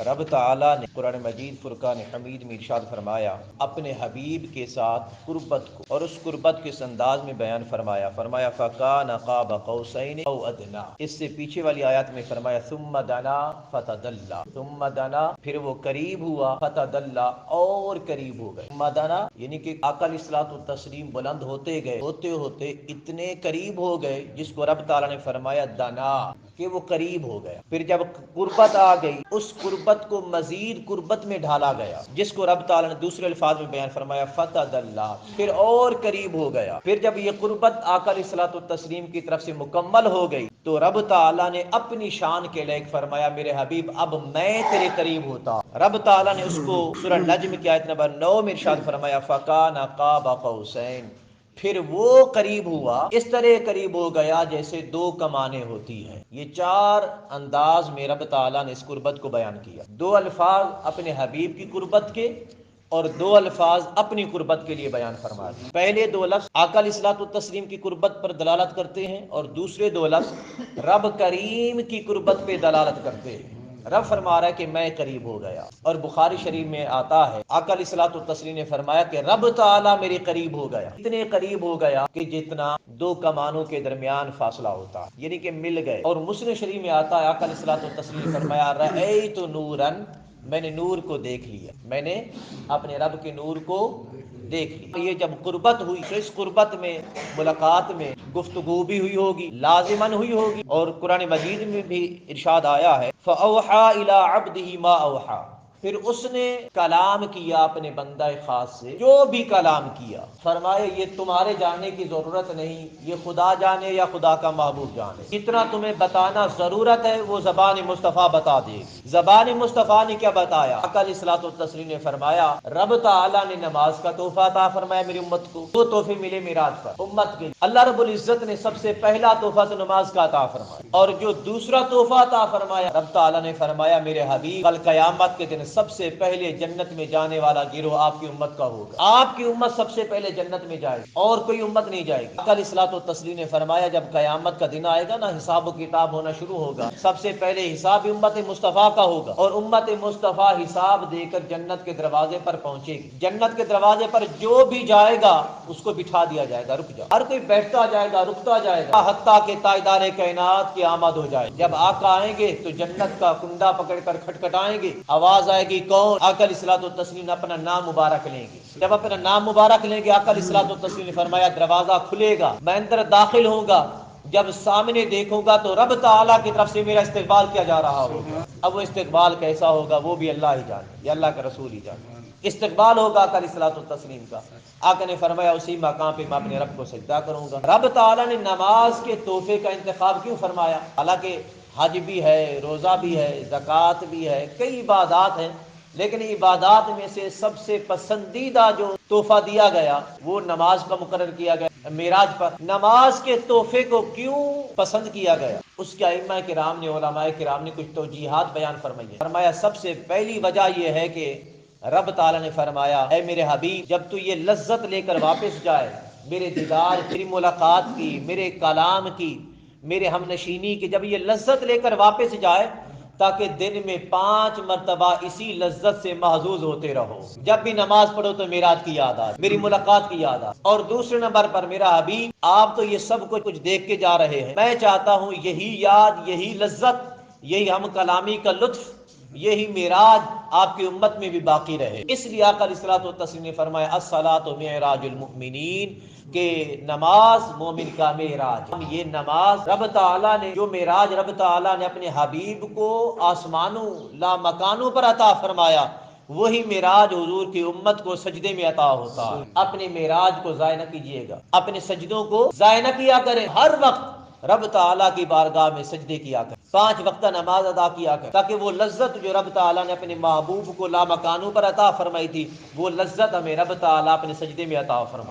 رب تعالیٰ نے قرآن مجید فرقان حمید میں ارشاد فرمایا، اپنے حبیب کے ساتھ قربت کو اور اس قربت کے اس انداز میں بیان فرمایا، فَكَانَ قَابَ قَوْسَيْنِ أَوْ أَدْنَىٰ۔ اس سے پیچھے والی آیات میں فرمایا ثُمَّ دَنَا فَتَدَلَّىٰ، ثُمَّ دَنَا پھر وہ قریب ہوا، فَتَدَلَّىٰ اور قریب ہو گئے۔ ثُمَّ دَنَا یعنی کہ آقا علیہ الصلوۃ والتسلیم بلند ہوتے گئے، ہوتے ہوتے اتنے قریب ہو گئے جس کو رب تعالیٰ نے فرمایا دنا، کہ وہ قریب ہو گیا۔ پھر جب قربت آ گئی، اس قربت کو مزید قربت میں ڈھالا گیا، جس کو رب تعالیٰ نے دوسرے الفاظ میں بیان فرمایا فتدلی، پھر اور قریب ہو گیا۔ پھر جب یہ قربت آقا علیہ الصلوۃ والتسلیم کی طرف سے مکمل ہو گئی تو رب تعالیٰ نے اپنی شان کے لائق فرمایا، میرے حبیب اب میں تیرے قریب ہوتا۔ رب تعالیٰ نے اس کو سورہ نجم کی آیت نمبر 9 میں ارشاد فرمایا فَكَانَ قَابَ قَوْسَيْنِ، پھر وہ قریب ہوا، اس طرح قریب ہو گیا جیسے دو کمانیں ہوتی ہیں۔ یہ چار انداز میں رب تعالیٰ نے اس قربت کو بیان کیا، دو الفاظ اپنے حبیب کی قربت کے اور دو الفاظ اپنی قربت کے لیے بیان فرما دیے۔ پہلے دو لفظ آقا علیہ الصلوۃ والتسلیم کی قربت پر دلالت کرتے ہیں اور دوسرے دو لفظ رب کریم کی قربت پہ دلالت کرتے ہیں۔ رب فرما رہا ہے کہ میں قریب ہو گیا، اور بخاری شریف میں آتا ہے آقا علیہ الصلوۃ والتسلیم نے فرمایا کہ رب تعالیٰ میرے قریب ہو گیا، اتنے قریب ہو گیا کہ جتنا دو کمانوں کے درمیان فاصلہ ہوتا، یعنی کہ مل گئے۔ اور مسلم شریف میں آتا ہے آقا علیہ الصلوۃ والتسلیم نے فرمایا رأیت نورا، میں نے نور کو دیکھ لیا، میں نے اپنے رب کے نور کو دیکھ لی۔ یہ جب قربت ہوئی تو اس قربت میں ملاقات میں گفتگو بھی ہوئی ہوگی، لازماً ہوئی ہوگی، اور قرآن مجید میں بھی ارشاد آیا ہے فَأَوْحَىٰ إِلَىٰ عَبْدِهِ مَا أَوْحَىٰ، پھر اس نے کلام کیا اپنے بندہ خاص سے جو بھی کلام کیا۔ فرمائے یہ تمہارے جاننے کی ضرورت نہیں، یہ خدا جانے یا خدا کا محبوب جانے، جتنا تمہیں بتانا ضرورت ہے وہ زبان مصطفیٰ بتا دے گی۔ زبان مصطفیٰ نے کیا بتایا؟ آقا علیہ الصلوۃ والتسلیم نے فرمایا رب تعالیٰ نے نماز کا تحفہ عطا فرمایا میری امت کو، دو تحفے ملے معراج پر امت کے۔ اللہ رب العزت نے سب سے پہلا تحفہ تو نماز کا عطا فرمایا، اور جو دوسرا تحفہ عطا فرمایا رب تعالیٰ نے فرمایا میرے حبیب کل قیامت کے دن سب سے پہلے جنت میں جانے والا گروہ آپ کی امت کا ہوگا، آپ کی امت سب سے پہلے جنت میں جائے گی اور کوئی امت نہیں جائے گی۔ آقا علیہ الصلوۃ والتسلیم نے فرمایا جب قیامت کا دن آئے گا نا، حساب و کتاب ہونا شروع ہوگا، سب سے پہلے حساب امت مصطفیٰ کا ہوگا، اور امت مصطفیٰ حساب دے کر جنت کے دروازے پر پہنچے گی۔ جنت کے دروازے پر جو بھی جائے گا اس کو بٹھا دیا جائے گا، رک جا، ہر کوئی بیٹھتا جائے گا، رکتا جائے گا، حتیٰ کہ تاجدار کائنات کی آمد ہو جائے۔ جب آقا آئیں گے تو جنت کا کنڈا پکڑ کر کھٹکھٹائیں گے، آواز آئے گی کون؟ آقا علیہ الصلوۃ والتسلیم اپنا نام مبارک لیں گے۔ جب اپنا نام مبارک لیں گے آقا علیہ الصلوۃ والتسلیم نے فرمایا دروازہ کھلے گا، میں اندر داخل ہوں گا، جب سامنے دیکھوں گا تو رب تعالیٰ کی طرف سے میرا استقبال کیا جا رہا ہوگا۔ اب وہ استقبال کیسا ہوگا وہ بھی اللہ ہی جانے، یا اللہ کا رسول ہی جانے۔ استقبال ہوگا آقا علیہ الصلوۃ والتسلیم کا۔ آقا نے فرمایا اسی مقام پہ میں اپنے رب کو سجدہ کروں گا۔ رب تعالیٰ نے نماز کے تحفے کا انتخاب کیوں فرمایا؟ حالانکہ حج بھی ہے، روزہ بھی ہے، زکوٰۃ بھی ہے، کئی عبادات ہیں، لیکن عبادات میں سے سب سے پسندیدہ جو تحفہ دیا گیا وہ نماز کا مقرر کیا گیا معراج پر۔ نماز کے تحفے کو کیوں پسند کیا گیا؟ اس کے ائمہ کرام نے، علماء کرام نے کچھ توجیحات بیان فرمائی ہیں۔ فرمایا سب سے پہلی وجہ یہ ہے کہ رب تعالیٰ نے فرمایا اے میرے حبیب جب تو یہ لذت لے کر واپس جائے میرے دیدار، میری ملاقات کی، میرے کلام کی، میرے ہم نشینی کی، جب یہ لذت لے کر واپس جائے تاکہ دن میں 5 مرتبہ اسی لذت سے محظوظ ہوتے رہو۔ جب بھی نماز پڑھو تو میراج کی یاد آ، میری ملاقات کی یاد آ۔ اور دوسرے نمبر پر میرا حبیب آپ تو یہ سب کچھ دیکھ کے جا رہے ہیں، میں چاہتا ہوں یہی یاد، یہی لذت، یہی ہم کلامی کا لطف، یہی معراج آپ کی امت میں بھی باقی رہے۔ اس لیے آقا علیہ الصلوۃ والتسلیم نے فرمایا الصلاۃ معراج المؤمنین، کہ نماز مومن کا معراج۔ یہ نماز رب تعالیٰ نے جو معراج رب تعالیٰ نے اپنے حبیب کو آسمانوں لا مکانوں پر عطا فرمایا، وہی معراج حضور کی امت کو سجدے میں عطا ہوتا ہے۔ اپنے معراج کو ضائع نہ کیجیے گا، اپنے سجدوں کو ضائع نہ کیا کریں، ہر وقت رب تعالیٰ کی بارگاہ میں سجدے کیا کریں، 5 وقتہ نماز ادا کیا کریں، تاکہ وہ لذت جو رب تعالیٰ نے اپنے محبوب کو لامکانوں پر عطا فرمائی تھی وہ لذت ہمیں رب تعالیٰ اپنے سجدے میں عطا فرمائے۔